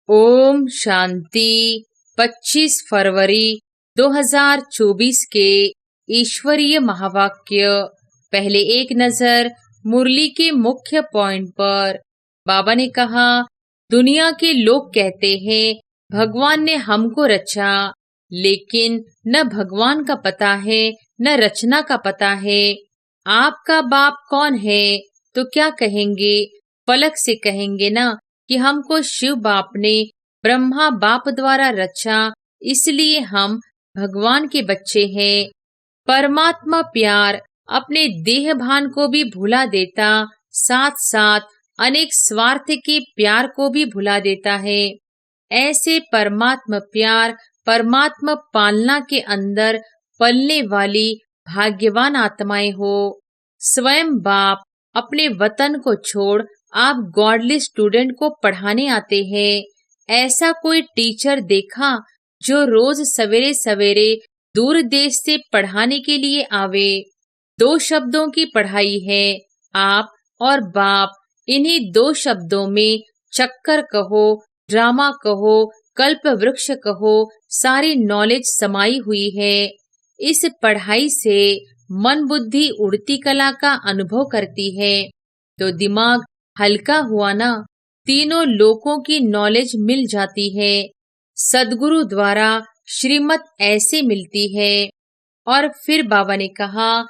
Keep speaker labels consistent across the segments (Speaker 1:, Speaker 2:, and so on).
Speaker 1: ओम शांति। 25 फरवरी 2024 के ईश्वरीय महावाक्य। पहले एक नजर मुरली के मुख्य पॉइंट पर। बाबा ने कहा, दुनिया के लोग कहते हैं भगवान ने हमको रचा, लेकिन न भगवान का पता है न रचना का पता है। आपका बाप कौन है तो क्या कहेंगे? पलक से कहेंगे ना कि हमको शिव बाप ने ब्रह्मा बाप द्वारा रचा, इसलिए हम भगवान के बच्चे हैं। परमात्मा प्यार अपने देह भान को भी भुला देता, साथ साथ अनेक स्वार्थ के प्यार को भी भुला देता है। ऐसे परमात्मा प्यार, परमात्मा पालना के अंदर पलने वाली भाग्यवान आत्माएं हो। स्वयं बाप अपने वतन को छोड़ आप गॉडली स्टूडेंट को पढ़ाने आते हैं। ऐसा कोई टीचर देखा जो रोज सवेरे सवेरे दूर देश से पढ़ाने के लिए आवे? 2 शब्दों की पढ़ाई है, आप और बाप। इन्हीं 2 शब्दों में चक्कर कहो, ड्रामा कहो, कल्प वृक्ष कहो, सारी नॉलेज समाई हुई है। इस पढ़ाई से मन बुद्धि उड़ती कला का अनुभव करती है तो दिमाग हल्का हुआ ना। तीनों लोकों की नॉलेज मिल जाती है। सदगुरु द्वारा श्रीमत ऐसे मिलती है। और फिर बाबा ने कहा,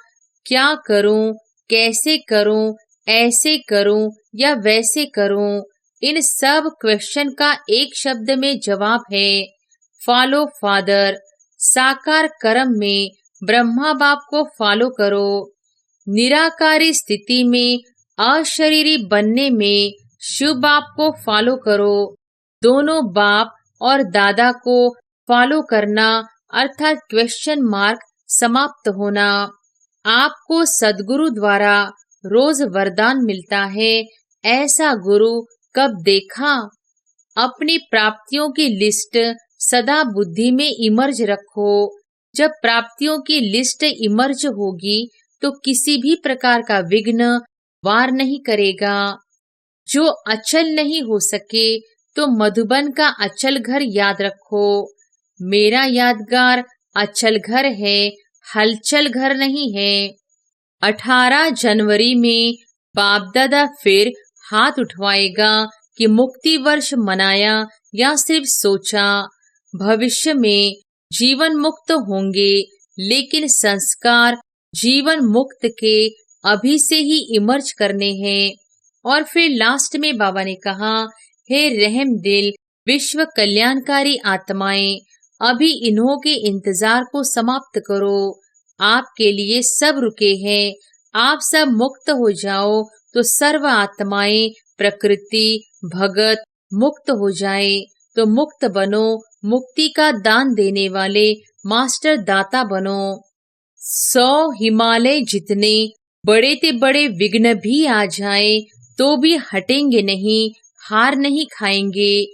Speaker 1: क्या करूं, कैसे करूं, ऐसे करूं या वैसे करूं? इन सब क्वेश्चन का एक शब्द में जवाब है, फॉलो फादर। साकार कर्म में ब्रह्मा बाप को फॉलो करो। निराकारी स्थिति में अशरीरी बनने में शिव बाप को फॉलो करो। दोनों बाप और दादा को फॉलो करना अर्थात क्वेश्चन मार्क समाप्त होना। आपको सदगुरु द्वारा रोज वरदान मिलता है, ऐसा गुरु कब देखा? अपनी प्राप्तियों की लिस्ट सदा बुद्धि में इमर्ज रखो। जब प्राप्तियों की लिस्ट इमर्ज होगी तो किसी भी प्रकार का विघ्न वार नहीं करेगा। जो अचल नहीं हो सके तो मधुबन का अचल घर याद रखो। मेरा यादगार अचल घर है, हलचल घर नहीं है। 18 जनवरी में बाप दादा फिर हाथ उठवाएगा कि मुक्ति वर्ष मनाया या सिर्फ सोचा। भविष्य में जीवन मुक्त होंगे, लेकिन संस्कार जीवन मुक्त के अभी से ही इमर्ज करने हैं। और फिर लास्ट में बाबा ने कहा, हे रहम दिल विश्व कल्याणकारी आत्माएं, अभी इन्हों के इंतजार को समाप्त करो। आपके लिए सब रुके हैं। आप सब मुक्त हो जाओ तो सर्व आत्माएं, प्रकृति, भगत मुक्त हो जाए तो मुक्त बनो। मुक्ति का दान देने वाले मास्टर दाता बनो। 100 हिमालय जितने बड़े ते बड़े विघ्न भी आ जाए तो भी हटेंगे नहीं, हार नहीं खाएंगे।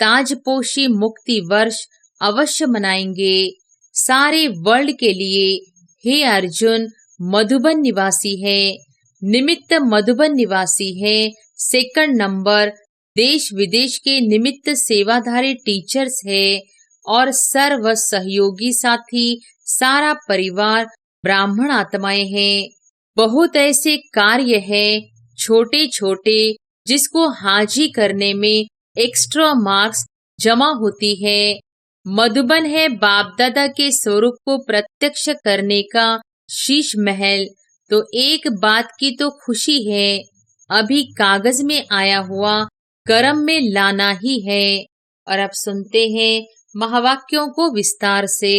Speaker 1: ताजपोशी मुक्ति वर्ष अवश्य मनाएंगे सारे वर्ल्ड के लिए। हे अर्जुन, मधुबन निवासी है, निमित्त मधुबन निवासी है। सेकंड नंबर देश विदेश के निमित्त सेवाधारी टीचर्स है और सर्व सहयोगी साथी सारा परिवार ब्राह्मण आत्माएं हैं। बहुत ऐसे कार्य है छोटे छोटे जिसको हाजी करने में एक्स्ट्रा मार्क्स जमा होती है। मधुबन है बाप दादा के स्वरूप को प्रत्यक्ष करने का शीश महल। तो एक बात की तो खुशी है, अभी कागज में आया हुआ कर्म में लाना ही है। और अब सुनते हैं महावाक्यों को विस्तार से।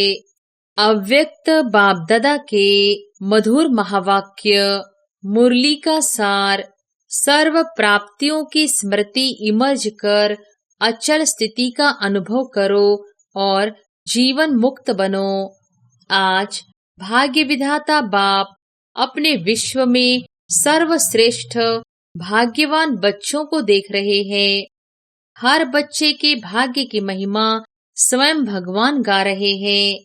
Speaker 1: अव्यक्त बाप दादा के मधुर महावाक्य। मुरली का सार। सर्व प्राप्तियों की स्मृति इमर्ज कर अचल स्थिति का अनुभव करो और जीवन मुक्त बनो। आज भाग्य विधाता बाप अपने विश्व में सर्वश्रेष्ठ भाग्यवान बच्चों को देख रहे हैं। हर बच्चे के भाग्य की महिमा स्वयं भगवान गा रहे हैं।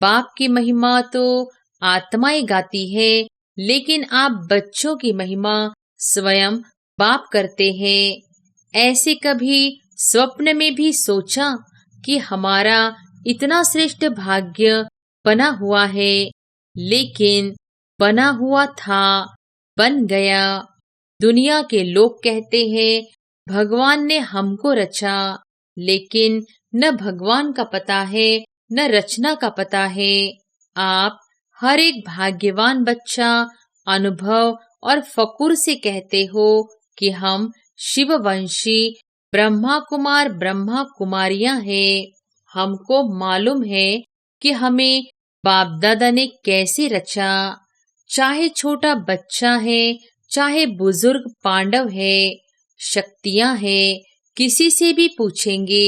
Speaker 1: बाप की महिमा तो आत्माएं गाती है, लेकिन आप बच्चों की महिमा स्वयं बाप करते हैं। ऐसे कभी स्वप्न में भी सोचा कि हमारा इतना श्रेष्ठ भाग्य बना हुआ है, लेकिन बना हुआ था, बन गया। दुनिया के लोग कहते हैं भगवान ने हमको रचा, लेकिन न भगवान का पता है न रचना का पता है। आप हर एक भाग्यवान बच्चा अनुभव और फकुर से कहते हो कि हम शिववंशी ब्रह्मा कुमार ब्रह्मा कुमारियां हैं। हमको मालूम है कि हमें बाप दादा ने कैसे रचा। चाहे छोटा बच्चा है, चाहे बुजुर्ग पांडव है, शक्तियां है, किसी से भी पूछेंगे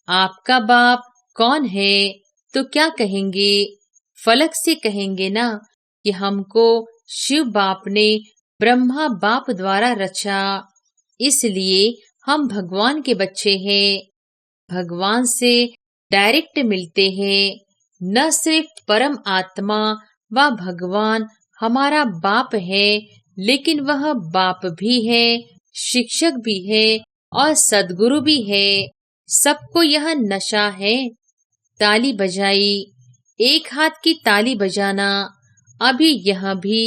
Speaker 1: आपका बाप कौन है तो क्या कहेंगे? फलक से कहेंगे ना कि हमको शिव बाप ने ब्रह्मा बाप द्वारा रचा, इसलिए हम भगवान के बच्चे हैं। भगवान से डायरेक्ट मिलते हैं। न सिर्फ परम आत्मा व भगवान हमारा बाप है, लेकिन वह बाप भी है, शिक्षक भी है और सद्गुरु भी है। सबको यह नशा है। ताली बजाई, एक हाथ की ताली बजाना। अभी यह भी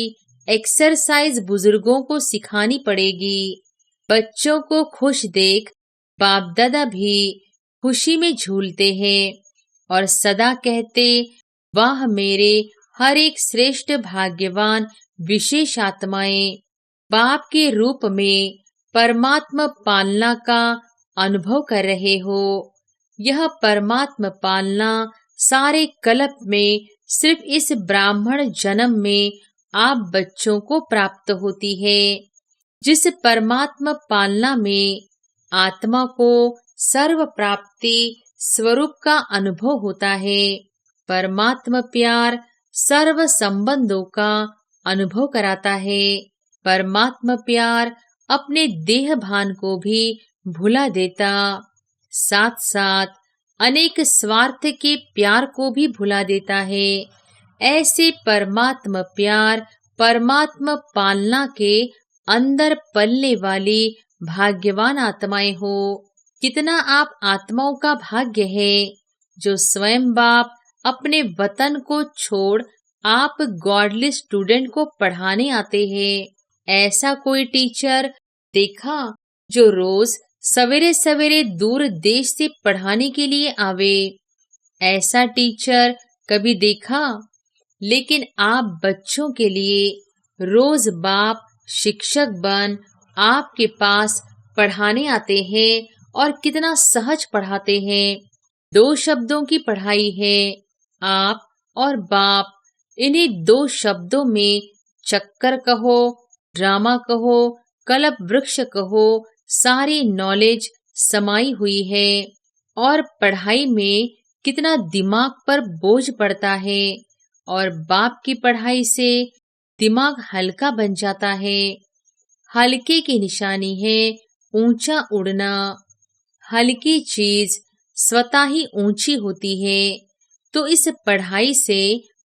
Speaker 1: एक्सरसाइज बुजुर्गों को सिखानी पड़ेगी। बच्चों को खुश देख बाप दादा भी खुशी में झूलते हैं और सदा कहते वाह मेरे हर एक श्रेष्ठ भाग्यवान विशेष आत्माएं, बाप के रूप में परमात्मा पालना का अनुभव कर रहे हो। यह परमात्मा पालना सारे कल्प में सिर्फ इस ब्राह्मण जन्म में आप बच्चों को प्राप्त होती है। जिस परमात्मा पालना में आत्मा को सर्व प्राप्ति स्वरूप का अनुभव होता है। परमात्मा प्यार सर्व संबंधों का अनुभव कराता है। परमात्मा प्यार अपने देह भान को भी भुला देता, साथ साथ अनेक स्वार्थ के प्यार को भी भुला देता है। ऐसे परमात्मा प्यार परमात्मा पालना के अंदर पलने वाली भाग्यवान आत्माएं हो। कितना आप आत्माओं का भाग्य है जो स्वयं बाप अपने वतन को छोड़ आप गॉडली स्टूडेंट को पढ़ाने आते हैं। ऐसा कोई टीचर देखा जो रोज सवेरे सवेरे दूर देश से पढ़ाने के लिए आवे? ऐसा टीचर कभी देखा? लेकिन आप बच्चों के लिए रोज बाप शिक्षक बन आपके पास पढ़ाने आते हैं और कितना सहज पढ़ाते हैं। 2 शब्दों की पढ़ाई है, आप और बाप। इन्हीं 2 शब्दों में चक्कर कहो, ड्रामा कहो, कल्प वृक्ष कहो, सारी नॉलेज समाई हुई है। और पढ़ाई में कितना दिमाग पर बोझ पड़ता है और बाप की पढ़ाई से दिमाग हल्का बन जाता है। हल्के की निशानी है ऊंचा उड़ना। हल्की चीज स्वतः ही ऊंची होती है। तो इस पढ़ाई से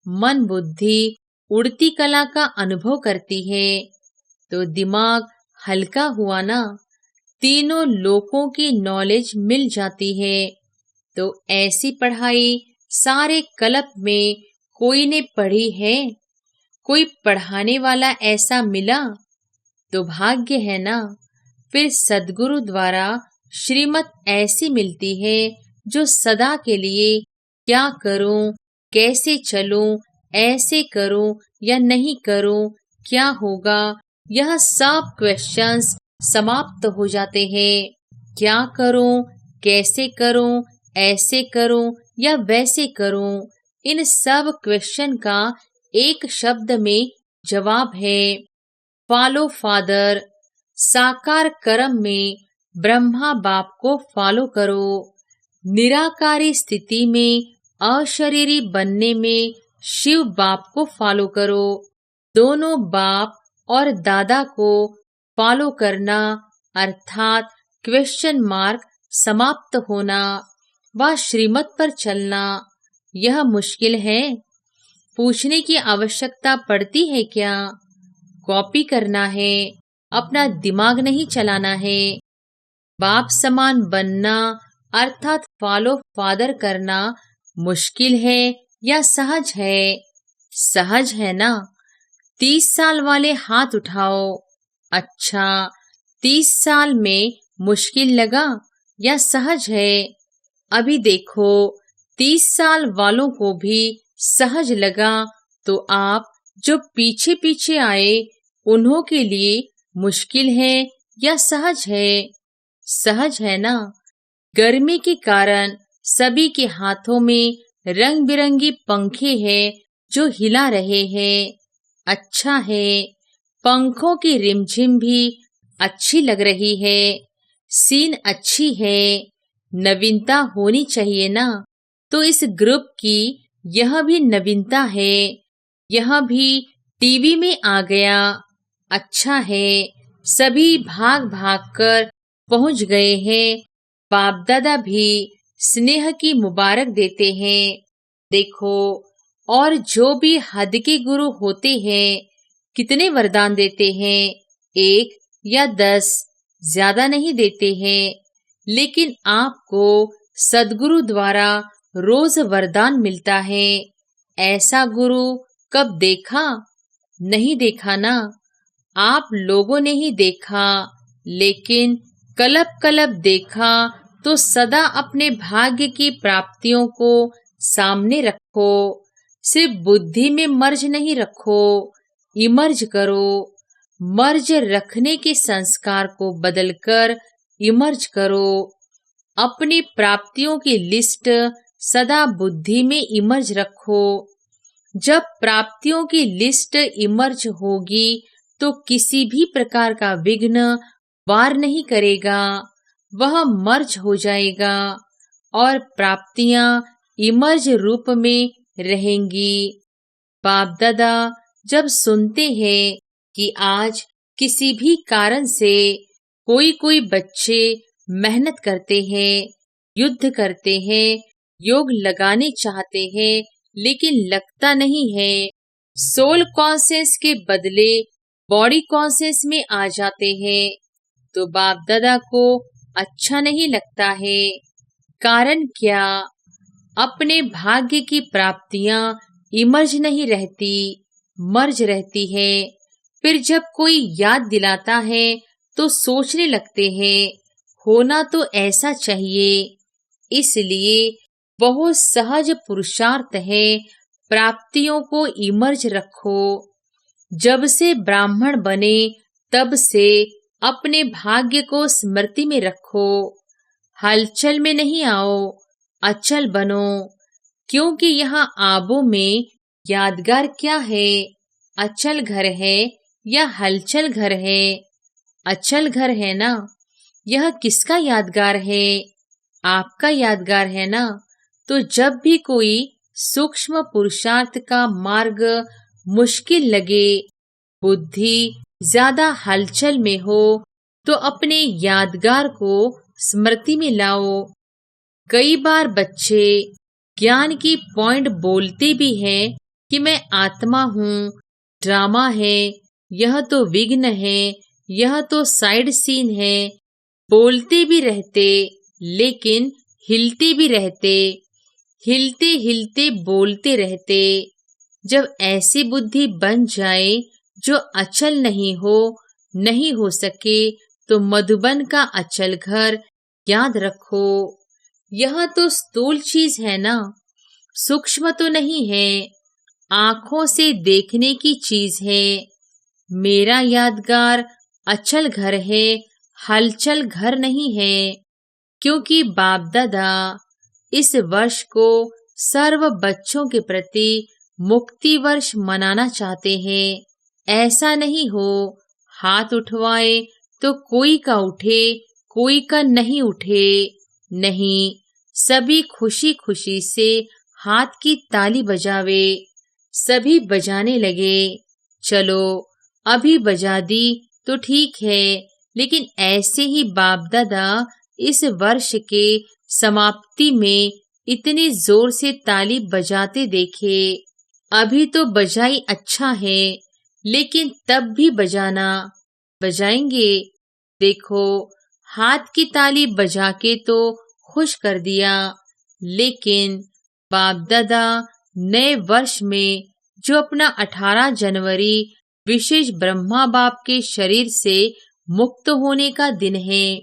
Speaker 1: मन बुद्धि उड़ती कला का अनुभव करती है। तो दिमाग हल्का हुआ ना, तीनों लोकों की नॉलेज मिल जाती है। तो ऐसी पढ़ाई सारे कल्प में कोई ने पढ़ी है? कोई पढ़ाने वाला ऐसा मिला तो भाग्य है ना। फिर सद्गुरु द्वारा श्रीमत ऐसी मिलती है जो सदा के लिए क्या करूं, कैसे चलूं, ऐसे करूं या नहीं करूं, क्या होगा, यह सब क्वेश्चंस समाप्त हो जाते हैं। क्या करूं, कैसे करूं, ऐसे करूं या वैसे करूं, इन सब क्वेश्चन का एक शब्द में जवाब है फॉलो फादर। साकार कर्म में ब्रह्मा बाप को फॉलो करो। निराकारी स्थिति में अशरीरी बनने में शिव बाप को फॉलो करो। दोनों बाप और दादा को फॉलो करना अर्थात क्वेश्चन मार्क समाप्त होना व श्रीमत पर चलना, यह मुश्किल है। पूछने की आवश्यकता पड़ती है क्या? कॉपी करना है, अपना दिमाग नहीं चलाना है। बाप समान बनना अर्थात फॉलो फादर करना मुश्किल है या सहज है? सहज है ना? 30 साल वाले हाथ उठाओ। अच्छा, 30 साल में मुश्किल लगा या सहज है? अभी देखो, 30 साल वालों को भी सहज लगा, तो आप जो पीछे पीछे आए उन्हों के लिए मुश्किल है या सहज है? सहज है ना? गर्मी के कारण सभी के हाथों में रंग बिरंगी पंखे हैं जो हिला रहे हैं। अच्छा है, पंखों की रिमझिम भी अच्छी लग रही है। सीन अच्छी है, नवीनता होनी चाहिए ना? तो इस ग्रुप की यह भी नवीनता है, यह भी टीवी में आ गया। अच्छा है, सभी भाग भाग कर पहुंच गए हैं। बाप दादा भी स्नेह की मुबारक देते हैं। देखो, और जो भी हद के गुरु होते हैं, कितने वरदान देते हैं? 1 या 10, ज्यादा नहीं देते हैं। लेकिन आपको सदगुरु द्वारा रोज वरदान मिलता है। ऐसा गुरु कब देखा? नहीं देखा ना? आप लोगों ने ही देखा, लेकिन कलब कलब देखा तो सदा अपने भाग्य की प्राप्तियों को सामने रखो। सिर्फ बुद्धि में मर्ज नहीं रखो, इमर्ज करो। मर्ज रखने के संस्कार को बदलकर इमर्ज करो। अपनी प्राप्तियों की लिस्ट सदा बुद्धि में इमर्ज रखो। जब प्राप्तियों की लिस्ट इमर्ज होगी तो किसी भी प्रकार का विघ्न वार नहीं करेगा, वह मर्ज हो जाएगा और प्राप्तियां इमर्ज रूप में रहेंगी। बाप दादा जब सुनते हैं कि आज किसी भी कारण से कोई बच्चे मेहनत करते हैं, युद्ध करते हैं, योग लगाने चाहते हैं, लेकिन लगता नहीं है, सोल कॉन्शियस के बदले बॉडी कॉन्शियस में आ जाते हैं, तो बाप दादा को अच्छा नहीं लगता है। कारण क्या? अपने भाग्य की प्राप्तियां इमर्ज नहीं रहती, मर्ज रहती है। फिर जब कोई याद दिलाता है तो सोचने लगते हैं, होना तो ऐसा चाहिए। इसलिए बहुत सहज पुरुषार्थ है, प्राप्तियों को इमर्ज रखो। जब से ब्राह्मण बने तब से अपने भाग्य को स्मृति में रखो। हलचल में नहीं आओ, अचल बनो। क्योंकि यहाँ आबों में यादगार क्या है? अचल घर है या हलचल घर है? अचल घर है ना? यह किसका यादगार है? आपका यादगार है ना? तो जब भी कोई सूक्ष्म पुरुषार्थ का मार्ग मुश्किल लगे, बुद्धि ज्यादा हलचल में हो, तो अपने यादगार को स्मृति में लाओ। कई बार बच्चे ज्ञान की पॉइंट बोलते भी हैं कि मैं आत्मा हूँ, ड्रामा है, यह तो विघ्न है, यह तो साइड सीन है। बोलते भी रहते, लेकिन हिलते भी रहते, हिलते हिलते बोलते रहते। जब ऐसी बुद्धि बन जाए जो अचल नहीं हो सके, तो मधुबन का अचल घर याद रखो। यह तो स्थूल चीज है ना, सूक्ष्म तो नहीं है, आंखों से देखने की चीज है। मेरा यादगार अचल घर है, हलचल घर नहीं है। क्योंकि बाप दादा इस वर्ष को सर्व बच्चों के प्रति मुक्ति वर्ष मनाना चाहते हैं। ऐसा नहीं हो हाथ उठवाए तो कोई का उठे, कोई का नहीं उठे। नहीं, सभी खुशी खुशी से हाथ की ताली बजावे। सभी बजाने लगे। चलो, अभी बजा दी तो ठीक है, लेकिन ऐसे ही बाप दादा इस वर्ष के समाप्ति में इतनी जोर से ताली बजाते देखे। अभी तो बजाई अच्छा है, लेकिन तब भी बजाएंगे। देखो, हाथ की ताली बजा के तो खुश कर दिया, लेकिन बाप दादा नए वर्ष में जो अपना 18 जनवरी विशेष ब्रह्मा बाप के शरीर से मुक्त होने का दिन है,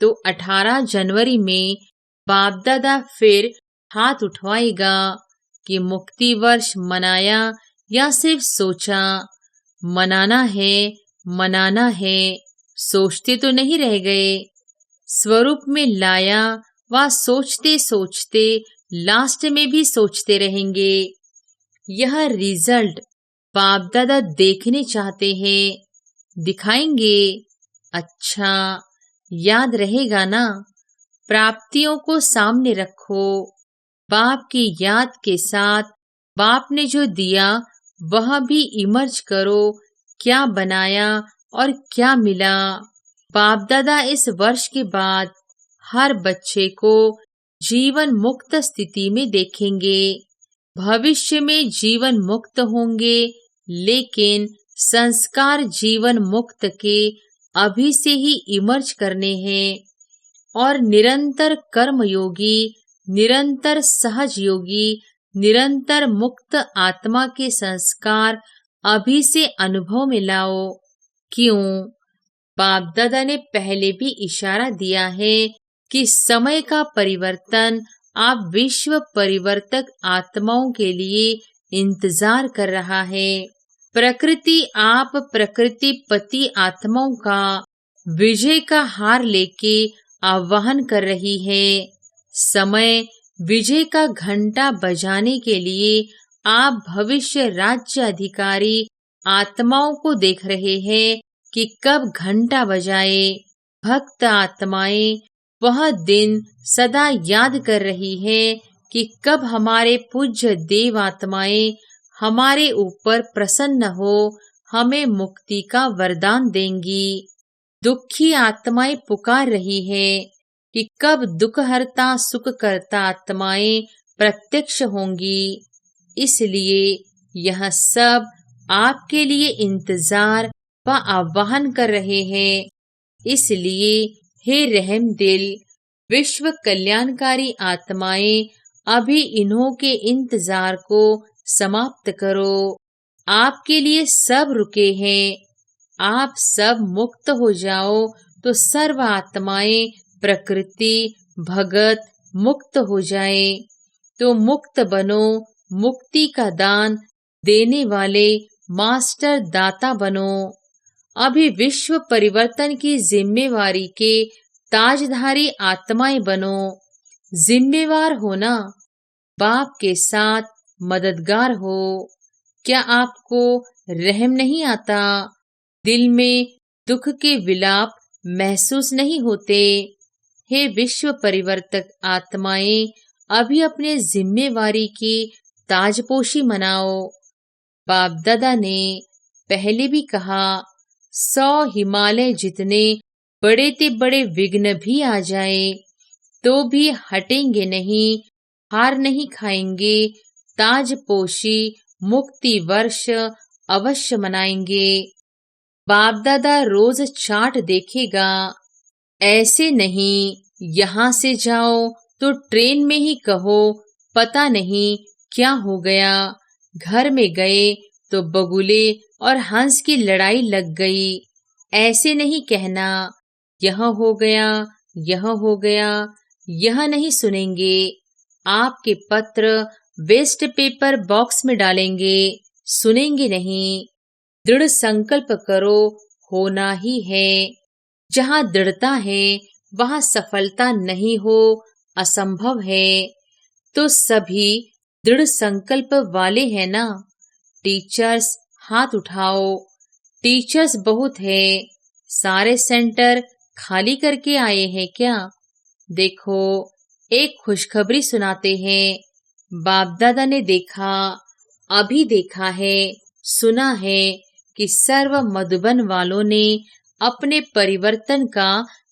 Speaker 1: तो 18 जनवरी में बाप दादा फिर हाथ उठवाएगा कि मुक्ति वर्ष मनाया या सिर्फ सोचा। मनाना है, मनाना है, सोचते तो नहीं रह गए। स्वरूप में लाया व सोचते सोचते लास्ट में भी सोचते रहेंगे। यह रिजल्ट बाप दादा देखने चाहते हैं, दिखाएंगे। अच्छा, याद रहेगा ना? प्राप्तियों को सामने रखो, बाप की याद के साथ बाप ने जो दिया वह भी इमर्ज करो, क्या बनाया और क्या मिला। बाप दादा इस वर्ष के बाद हर बच्चे को जीवन मुक्त स्थिति में देखेंगे। भविष्य में जीवन मुक्त होंगे, लेकिन संस्कार जीवन मुक्त के अभी से ही इमर्ज करने हैं। और निरंतर कर्मयोगी, निरंतर सहज योगी, निरंतर मुक्त आत्मा के संस्कार अभी से अनुभव में लाओ। क्यों? बाप दादा ने पहले भी इशारा दिया है कि समय का परिवर्तन आप विश्व परिवर्तक आत्माओं के लिए इंतजार कर रहा है। प्रकृति आप प्रकृति पति आत्माओं का विजय का हार लेके आह्वान कर रही है। समय विजय का घंटा बजाने के लिए आप भविष्य राज्य अधिकारी आत्माओं को देख रहे हैं कि कब घंटा बजाए। भक्त आत्माएं वह दिन सदा याद कर रही है कि कब हमारे पूज्य देव आत्माएं हमारे ऊपर प्रसन्न हो, हमें मुक्ति का वरदान देंगी। दुखी आत्माएं पुकार रही है कि कब दुख हरता सुख करता आत्माएं प्रत्यक्ष होंगी। इसलिए यह सब आपके लिए इंतजार व आह्वान कर रहे हैं। इसलिए हे रहम दिल विश्व कल्याणकारी आत्माएं, अभी इन्हों के इंतजार को समाप्त करो। आपके लिए सब रुके हैं। आप सब मुक्त हो जाओ तो सर्व आत्माएं प्रकृति भगत मुक्त हो जाए। तो मुक्त बनो, मुक्ति का दान देने वाले मास्टर दाता बनो। अभी विश्व परिवर्तन की जिम्मेवारी के ताजधारी आत्माएं बनो। जिम्मेवार होना, बाप के साथ मददगार हो। क्या आपको रहम नहीं आता? दिल में दुख के विलाप महसूस नहीं होते? हे विश्व परिवर्तक आत्माएं, अभी अपने जिम्मेवारी की ताजपोशी मनाओ। बाप दादा ने पहले भी कहा, 100 हिमालय जितने बड़े ते बड़े विघ्न भी आ जाए तो भी हटेंगे नहीं, हार नहीं खाएंगे। ताजपोशी मुक्ति वर्ष अवश्य मनाएंगे। बाप दादा रोज चार्ट देखेगा। ऐसे नहीं यहाँ से जाओ तो ट्रेन में ही कहो पता नहीं क्या हो गया। घर में गए तो बगुले और हंस की लड़ाई लग गई। ऐसे नहीं कहना यह हो गया, यह हो गया। यह नहीं सुनेंगे। आपके पत्र वेस्ट पेपर बॉक्स में डालेंगे, सुनेंगे नहीं। दृढ़ संकल्प करो, होना ही है। जहाँ दृढ़ता है वहाँ सफलता नहीं हो, असंभव है। तो सभी दृढ़ संकल्प वाले हैं ना? टीचर्स हाथ उठाओ। टीचर्स बहुत है। सारे सेंटर खाली करके आए हैं क्या? देखो, एक खुशखबरी सुनाते हैं। बाप दादा ने देखा, अभी देखा है, सुना है कि सर्व मधुबन वालों ने अपने परिवर्तन का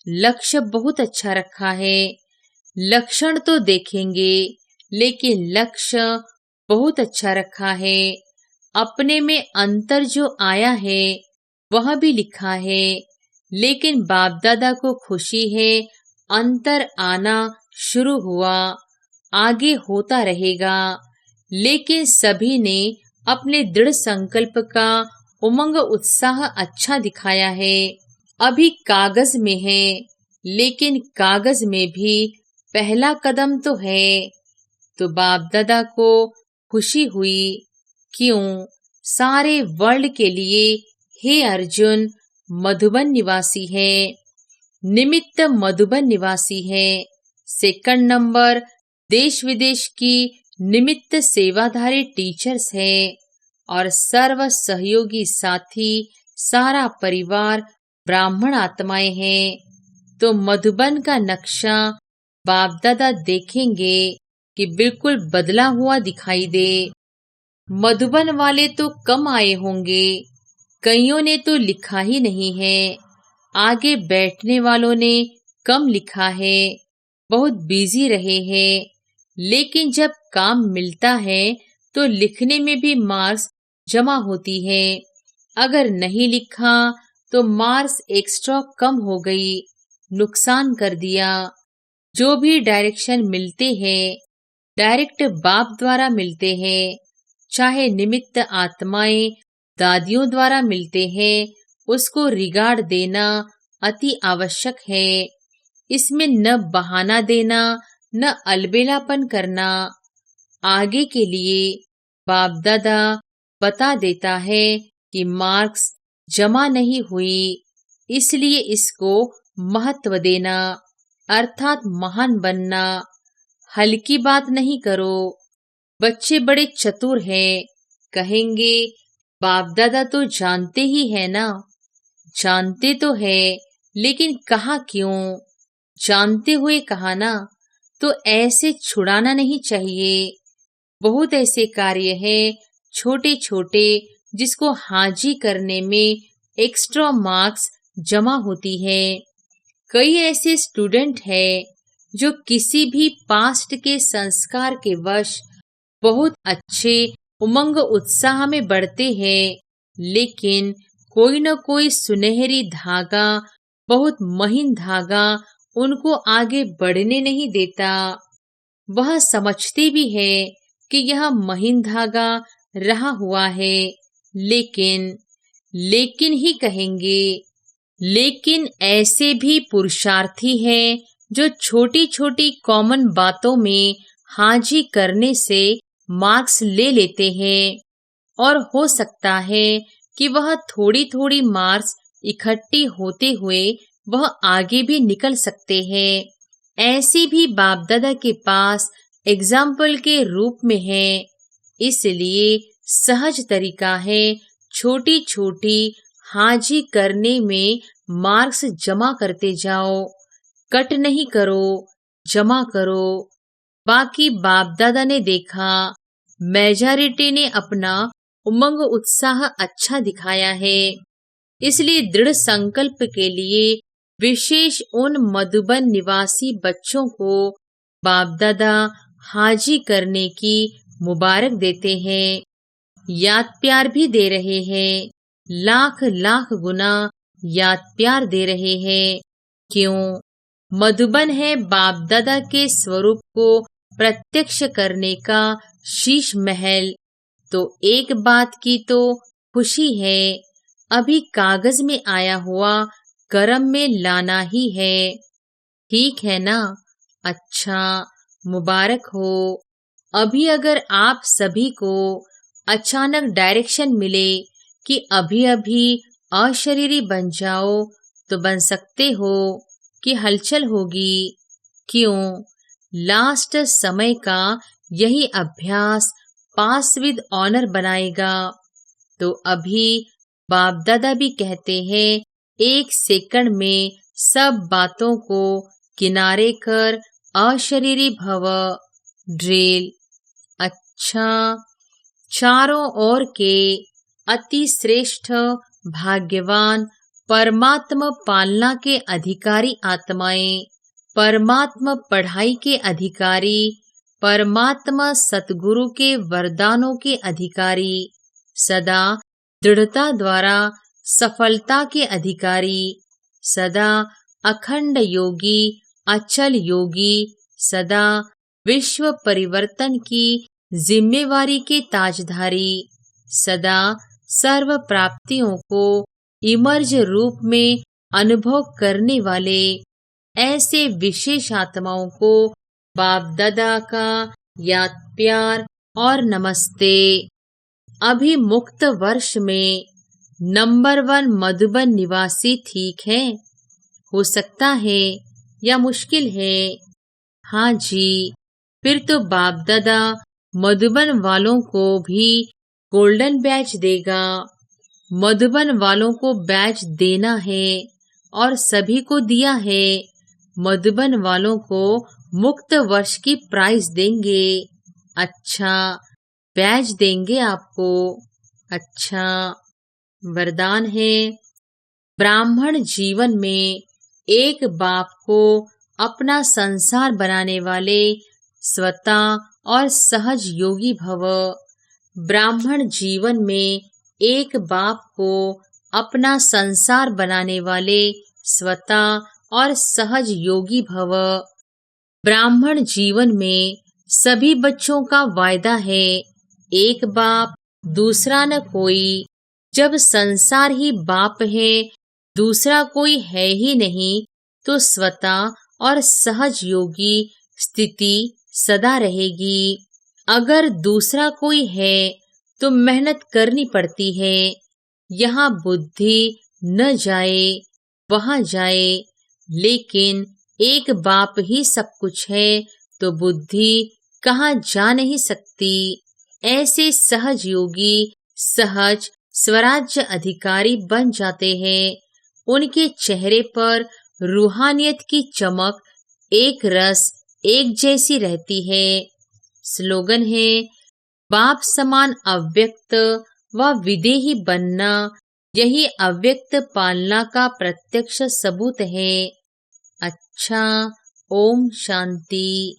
Speaker 1: लक्ष्य बहुत अच्छा रखा है। लक्षण तो देखेंगे, लेकिन लक्ष्य बहुत अच्छा रखा है। अपने में अंतर जो आया है वह भी लिखा है। लेकिन बाप दादा को खुशी है, अंतर आना शुरू हुआ, आगे होता रहेगा। लेकिन सभी ने अपने दृढ़ संकल्प का उमंग उत्साह अच्छा दिखाया है। अभी कागज में है, लेकिन कागज में भी पहला कदम तो है। तो बाप दादा को खुशी हुई। क्यों? सारे वर्ल्ड के लिए हे अर्जुन मधुबन निवासी है, निमित्त मधुबन निवासी है। सेकंड नंबर, देश विदेश की निमित्त सेवाधारी टीचर्स है और सर्व सहयोगी साथी सारा परिवार ब्राह्मण आत्माएं हैं। तो मधुबन का नक्शा बाप दादा देखेंगे कि बिल्कुल बदला हुआ दिखाई दे। मधुबन वाले तो कम आए होंगे, कईयों ने तो लिखा ही नहीं है। आगे बैठने वालों ने कम लिखा है, बहुत बिजी रहे हैं। लेकिन जब काम मिलता है तो लिखने में भी मार्क्स जमा होती है। अगर नहीं लिखा तो मार्क्स एक्स्ट्रा कम हो गई, नुकसान कर दिया। जो भी डायरेक्शन मिलते हैं डायरेक्ट बाप द्वारा मिलते हैं, चाहे निमित्त आत्माएं दादियों द्वारा मिलते हैं, उसको रिगार्ड देना अति आवश्यक है। इसमें न बहाना देना, न अलबेलापन करना। आगे के लिए बाप दादा बता देता है कि मार्क्स जमा नहीं हुई, इसलिए इसको महत्व देना, अर्थात महान बनना। हल्की बात नहीं करो। बच्चे बड़े चतुर हैं, कहेंगे बाप दादा तो जानते ही है ना। जानते तो है, लेकिन कहा क्यों? जानते हुए कहा ना, तो ऐसे छुड़ाना नहीं चाहिए। बहुत ऐसे कार्य हैं छोटे छोटे जिसको हाजी करने में एक्स्ट्रा मार्क्स जमा होती है। कई ऐसे स्टूडेंट हैं जो किसी भी पास्ट के संस्कार के वश बहुत अच्छे उमंग उत्साह में बढ़ते हैं, लेकिन कोई न कोई सुनहरी धागा, बहुत महीन धागा उनको आगे बढ़ने नहीं देता। वह समझते भी है कि यह महीन धागा रहा हुआ है, लेकिन ही कहेंगे। लेकिन ऐसे भी पुरुषार्थी हैं जो छोटी छोटी कॉमन बातों में हाजी करने से मार्क्स ले लेते हैं, और हो सकता है कि वह थोड़ी थोड़ी मार्क्स इकट्ठी होते हुए वह आगे भी निकल सकते हैं। ऐसी भी बाप दादा के पास एग्जाम्पल के रूप में है। इसलिए सहज तरीका है छोटी छोटी हाजी करने में मार्क्स जमा करते जाओ। कट नहीं करो, जमा करो। बाकी बाप दादा ने देखा मेजॉरिटी ने अपना उमंग उत्साह अच्छा दिखाया है, इसलिए दृढ़ संकल्प के लिए विशेष उन मधुबन निवासी बच्चों को बाप दादा हाजी करने की मुबारक देते हैं। याद प्यार भी दे रहे हैं, लाख लाख गुना याद प्यार दे रहे हैं। क्यों? मधुबन है बाप दादा के स्वरूप को प्रत्यक्ष करने का शीश महल। तो एक बात की तो खुशी है, अभी कागज में आया हुआ कर्म में लाना ही है। ठीक है ना? अच्छा, मुबारक हो। अभी अगर आप सभी को अचानक डायरेक्शन मिले कि अभी अभी अशरीरी बन जाओ, तो बन सकते हो कि हलचल होगी। क्यों? लास्ट समय का यही अभ्यास पास विद ऑनर बनाएगा। तो अभी बाप दादा भी कहते हैं 1 सेकंड में सब बातों को किनारे कर अशरीरी भव। ड्रिल। अच्छा, चारों ओर के अति श्रेष्ठ भाग्यवान परमात्मा पालना के अधिकारी आत्माएं, परमात्मा पढ़ाई के अधिकारी, परमात्मा सतगुरु के वरदानों के अधिकारी, सदा दृढ़ता द्वारा सफलता के अधिकारी, सदा अखंड योगी, अचल योगी, सदा विश्व परिवर्तन की जिम्मेवारी के ताजधारी, सदा सर्व प्राप्तियों को इमर्ज रूप में अनुभव करने वाले ऐसे विशेष आत्माओं को बाप दादा का याद, प्यार और नमस्ते। अभी मुक्त वर्ष में नंबर 1 मधुबन निवासी ठीक है? हो सकता है या मुश्किल है? हाँ जी, फिर तो बाप दादा मधुबन वालों को भी गोल्डन बैच देगा। मधुबन वालों को बैच देना है और सभी को दिया है। मधुबन वालों को मुक्त वर्ष की प्राइज देंगे। अच्छा, बैच देंगे आपको। अच्छा, वरदान है, ब्राह्मण जीवन में एक बाप को अपना संसार बनाने वाले स्वतः और सहज योगी भव। ब्राह्मण जीवन में एक बाप को अपना संसार बनाने वाले स्वतः और सहज योगी भव। ब्राह्मण जीवन में सभी बच्चों का वायदा है, एक बाप दूसरा न कोई। जब संसार ही बाप है, दूसरा कोई है ही नहीं, तो स्वतः और सहज योगी स्थिति सदा रहेगी। अगर दूसरा कोई है तो मेहनत करनी पड़ती है। यहाँ बुद्धि न जाए वहाँ जाए, लेकिन एक बाप ही सब कुछ है तो बुद्धि कहाँ जा नहीं सकती। ऐसे सहज योगी सहज स्वराज्य अधिकारी बन जाते हैं। उनके चेहरे पर रूहानियत की चमक एक रस एक जैसी रहती है। स्लोगन है, बाप समान अव्यक्त व विदेही बनना, यही अव्यक्त पालना का प्रत्यक्ष सबूत है। अच्छा, ओम शांति।